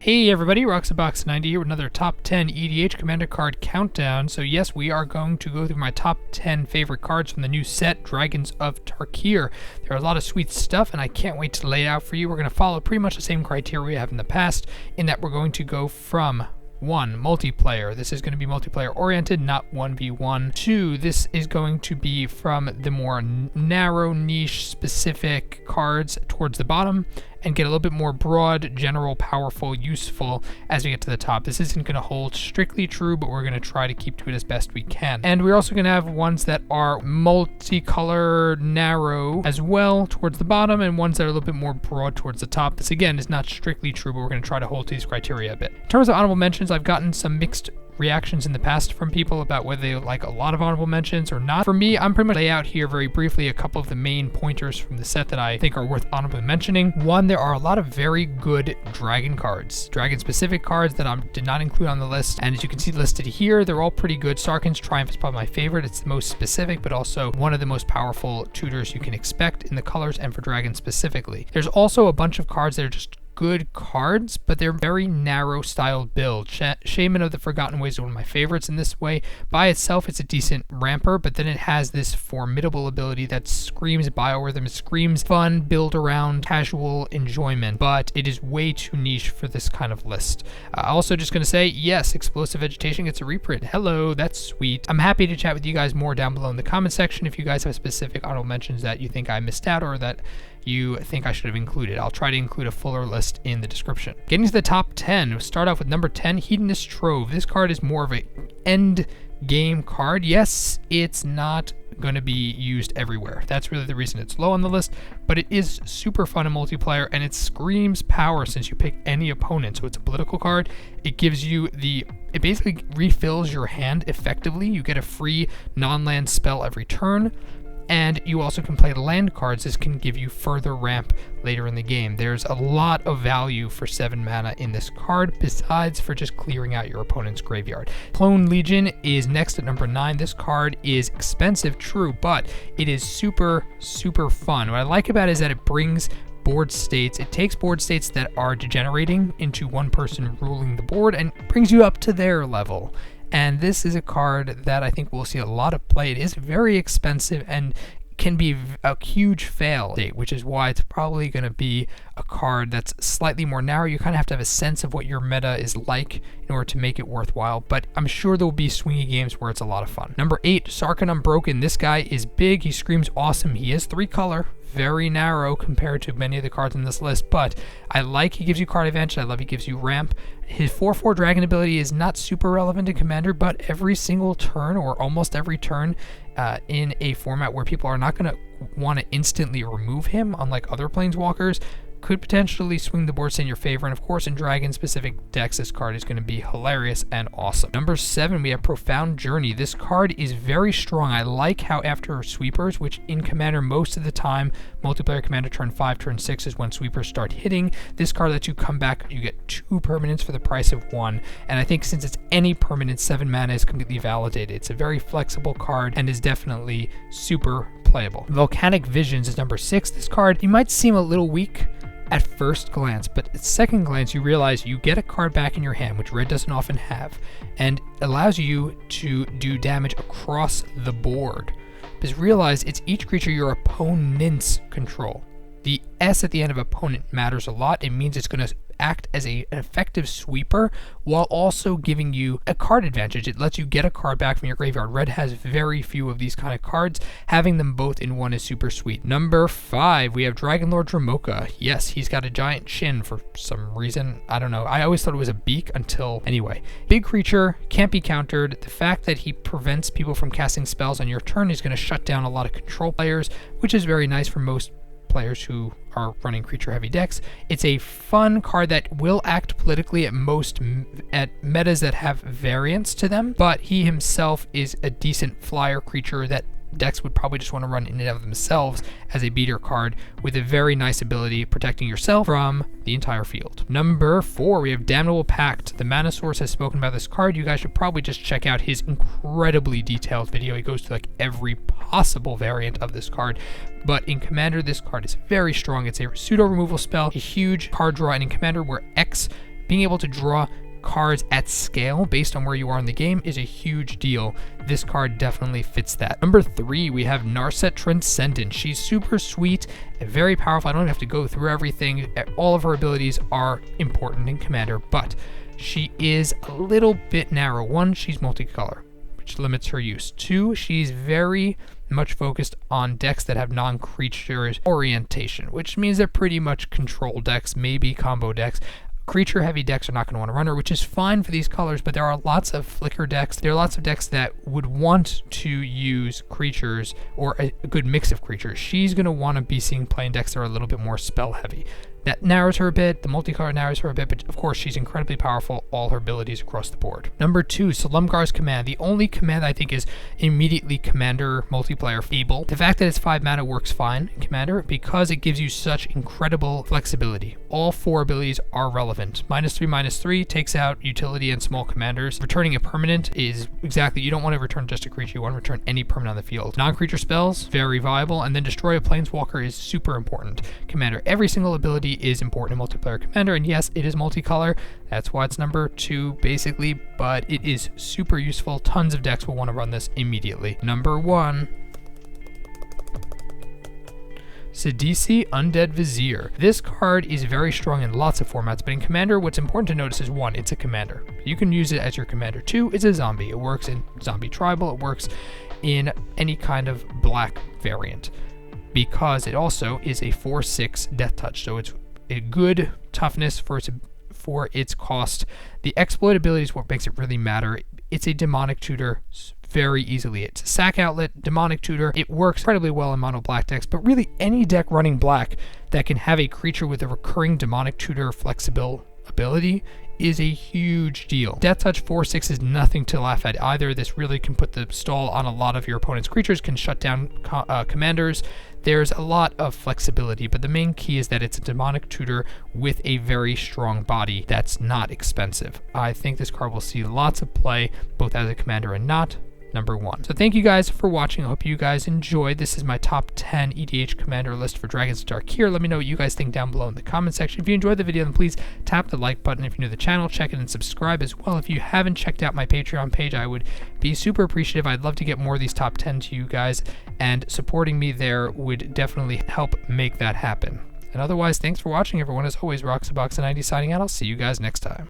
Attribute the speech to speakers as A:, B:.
A: Hey everybody, Roxabox90 here with another top 10 EDH Commander card countdown. So yes, we are going to go through my top 10 favorite cards from the new set, Dragons of Tarkir. There are a lot of sweet stuff and I can't wait to lay it out for you. We're going to follow pretty much the same criteria we have in the past, in that we're going to go from 1. Multiplayer. This is going to be multiplayer oriented, not 1v1. 2. This is going to be from the more narrow, niche, specific cards towards the bottom, and get a little bit more broad, general, powerful, useful as we get to the top. This isn't going to hold strictly true, but we're going to try to keep to it as best we can. And we're also going to have ones that are multicolor, narrow as well towards the bottom, and ones that are a little bit more broad towards the top. This again is not strictly true, but we're going to try to hold to these criteria a bit. In terms of honorable mentions, I've gotten some mixed reactions in the past from people about whether they like a lot of honorable mentions or not. For me, I'm pretty much lay out here very briefly a couple of the main pointers from the set that I think are worth honorably mentioning. 1, there are a lot of very good dragon cards, dragon specific cards that I did not include on the list, and as you can see listed here, they're all pretty good. Sarkhan's Triumph is probably my favorite. It's the most specific, but also one of the most powerful tutors you can expect in the colors and for dragons specifically. There's also a bunch of cards that are just good cards, but they're very narrow styled build. Shaman of the Forgotten Ways is one of my favorites in this way. By itself, it's a decent ramper, but then it has this formidable ability that screams biorhythm, screams fun, build around, casual enjoyment, but it is way too niche for this kind of list. Also just going to say, yes, Explosive Vegetation gets a reprint. Hello, that's sweet. I'm happy to chat with you guys more down below in the comment section if you guys have specific honorable mentions that you think I missed out or that you think I should have included. I'll try to include a fuller list in the description. Getting to the top 10, we'll start off with number 10, Hedonist Trove. This card is more of a end game card. Yes, it's not going to be used everywhere. That's really the reason it's low on the list, but it is super fun in multiplayer and it screams power since you pick any opponent. So it's a political card. It gives you it basically refills your hand effectively. You get a free non-land spell every turn, and you also can play land cards. This can give you further ramp later in the game. There's a lot of value for 7 mana in this card, besides for just clearing out your opponent's graveyard. Clone Legion is next at number 9. This card is expensive, true, but it is super, super fun. What I like about it is that it brings board states. It takes board states that are degenerating into one person ruling the board and brings you up to their level. And this is a card that I think we'll see a lot of play. It is very expensive and can be a huge fail, which is why it's probably going to be a card that's slightly more narrow. You kind of have to have a sense of what your meta is like in order to make it worthwhile, but I'm sure there will be swingy games where it's a lot of fun. Number 8, Sark Unbroken. This guy is big. He screams awesome. He is 3 color. Very narrow compared to many of the cards on this list, but I like he gives you card advantage. I love he gives you ramp. His 4/4 dragon ability is not super relevant in Commander, but every single turn or almost every turn in a format where people are not going to want to instantly remove him, unlike other planeswalkers, could potentially swing the board in your favor. And of course, in dragon specific decks, this card is going to be hilarious and awesome. Number 7, we have Profound Journey. This card is very strong. I like how after sweepers, which in Commander most of the time, multiplayer Commander turn 5, turn 6 is when sweepers start hitting. This card lets you come back. You get 2 permanents for the price of 1. And I think since it's any permanent, 7 mana is completely validated. It's a very flexible card and is definitely super playable. Volcanic Visions is number 6. This card, you might seem a little weak at first glance, but at second glance you realize you get a card back in your hand, which red doesn't often have, and allows you to do damage across the board. Because realize it's each creature your opponents control. The S at the end of opponent matters a lot. It means it's going to act as an effective sweeper while also giving you a card advantage. It lets you get a card back from your graveyard. Red has very few of these kind of cards. Having them both in one is super sweet. Number 5, we have Dragonlord Mocha. Yes, he's got a giant chin for some reason. I don't know. I always thought it was a beak until... Anyway, big creature, can't be countered. The fact that he prevents people from casting spells on your turn is going to shut down a lot of control players, which is very nice for most players who are running creature heavy decks. It's a fun card that will act politically at most at metas that have variance to them, but he himself is a decent flyer creature that decks would probably just want to run in and of themselves as a beater card with a very nice ability protecting yourself from the entire field. Number 4, we have Damnable Pact. The Mana Source has spoken about this card. You guys should probably just check out his incredibly detailed video. He goes to like every possible variant of this card. But in Commander, this card is very strong. It's a pseudo removal spell, a huge card draw, and in Commander where X being able to draw cards at scale based on where you are in the game is a huge deal. This card definitely fits that. Number 3, we have Gnar Set Transcendence. She's super sweet and very powerful. I don't have to go through everything. All of her abilities are important in Commander, but she is a little bit narrow. 1, she's multicolor, which limits her use. 2, she's very much focused on decks that have non-creatures orientation, which means they're pretty much control decks, maybe combo decks. Creature heavy decks are not going to want to run her, which is fine for these colors, but there are lots of flicker decks. There are lots of decks that would want to use creatures or a good mix of creatures. She's going to want to be seeing playing decks that are a little bit more spell heavy. That narrows her a bit, the multicolor narrows her a bit, but of course she's incredibly powerful, all her abilities across the board. Number 2, Silumgar's Command. The only command I think is immediately Commander multiplayer able. The fact that it's 5 mana works fine in Commander because it gives you such incredible flexibility. All 4 abilities are relevant. -3/-3 takes out utility and small commanders. Returning a permanent is exactly, you don't want to return just a creature, you want to return any permanent on the field. Non-creature spells, very viable, and then destroy a planeswalker is super important. Commander, every single ability is important in multiplayer Commander, and yes, it is multicolor. That's why it's number 2 basically, but it is super useful. Tons of decks will want to run this immediately. Number 1, Sidisi Undead Vizier. This card is very strong in lots of formats, but in Commander, what's important to notice is 1, it's a commander. You can use it as your commander. 2, it's a zombie. It works in zombie tribal, it works in any kind of black variant, because it also is a 4/6 death touch, so it's a good toughness for its cost. The exploit ability is what makes it really matter. It's a demonic tutor very easily. It's a sack outlet, demonic tutor. It works incredibly well in mono black decks, but really any deck running black that can have a creature with a recurring demonic tutor flexible ability is a huge deal. Death touch 4/6 is nothing to laugh at either. This really can put the stall on a lot of your opponent's creatures, can shut down commanders. There's a lot of flexibility, but the main key is that it's a demonic tutor with a very strong body that's not expensive. I think this card will see lots of play, both as a commander and not. Number 1. So thank you guys for watching. I hope you guys enjoyed. This is my top 10 EDH commander list for Dragons of Tarkir. Let me know what you guys think down below in the comment section. If you enjoyed the video, then please tap the like button. If you're new to the channel, check it and subscribe as well. If you haven't checked out my Patreon page, I would be super appreciative. I'd love to get more of these top 10 to you guys, and supporting me there would definitely help make that happen. And otherwise, thanks for watching, everyone. As always, Roxabox90 signing out. I'll see you guys next time.